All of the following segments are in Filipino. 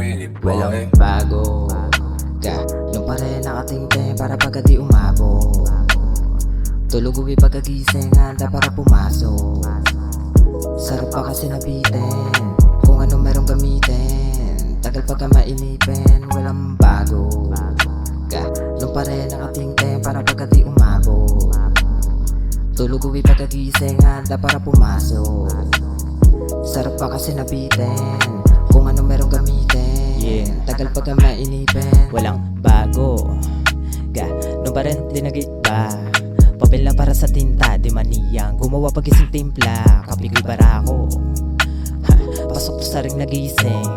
pretty boy. Walang bago Ganun pa rin nakatingting para pagka di umabot. Tulog uwi pagkagising, handa para pumasok. Sarap pa kasi nabitin kung ano merong gamitin. Tagal pagka mainipin, walang bago Ganun pa rin nakatingting para pagka di umabot. Tulog uwi pagkagising, handa para pumasok. Sarap pa kasi nabitin kung ano merong gamitin. Tagal pagka mainipin, walang bago Ganun pa rin di nag-iba. Papel na para sa tinta, di maniyang gumawa pagising timpla. Kapigoy barako pasok to sa ring nagising.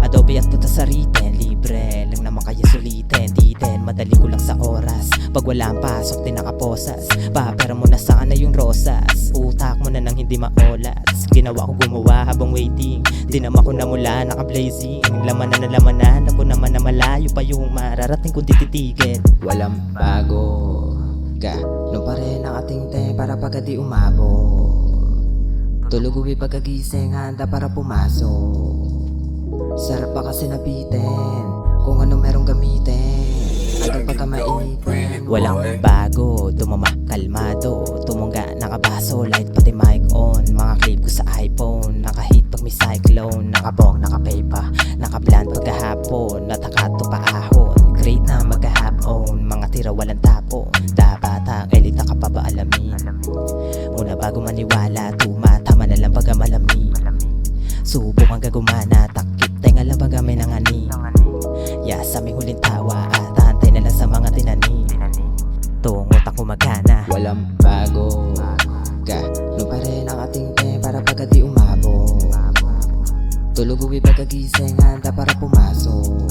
Adobe at puta sa written, libre lang naman kaya sulitin. Di din madali ko lang sa oras. Pag walang pasok di nakaposas. Papera mo na sana yung rosas. Utak mo na nang hindi maolas. Ginawa ko gumawa habang waiting. Di naman ko namula naka-blazing. Lamanan na lamanan ako naman na malayo pa yung mararating kung tititigil. walang bago Ganun pa rin nakatingting para pagka di umabot. Tulog uwi pagkagising, handa para pumasok. Sarap pa kasi nabitin kung ano merong gamitin. Tagal pagka mainipin, Walang bago, tumama kalmado. Tumungga nakabaso, light pati mic on. Mga clip ko sa iPhone, nakahit pag may cyclone. Nakabong, nakapay pa, nakabland pagkahapon. Natakato pa ahon, great na magkahapon. Mga tira walang tapon, dapat ang elita ka pa ba alamin? Muna bago maniwala, tumatama na lang pagka malami. Subok ang gagumana, takip tenga lang pagka may nangani. Yas aming huling tawa at antay na lang sa mga tinani. Tungot ako magana. walang bago Ganun pa rin nakatingting para pagka di umabot. Tulog uwi pagkagising, handa para pumasok.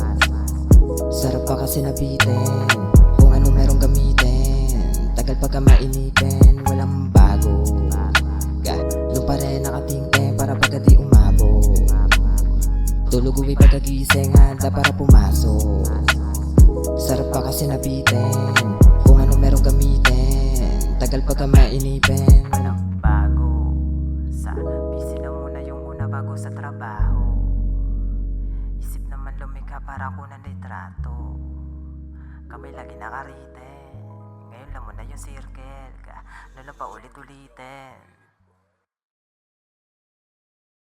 Sarap pa kasi nabitin kung ano merong gamitin. Tagal pagka mainipin, walang bago Ganun pa rin nakatingting para pagka di umabot. Tulog uwi pagkagising, handa para pumasok. Sarap pa kasi nabitin kung ano merong gamitin. Tagal pagka mainipin, Walang bago. Sa busy na muna yung una bago sa trabaho. Isip naman lumika para ko ng litrato. Kami lagi nakarite. Ngayon lang mo na yung circle. Ano lang pa ulit-ulitin.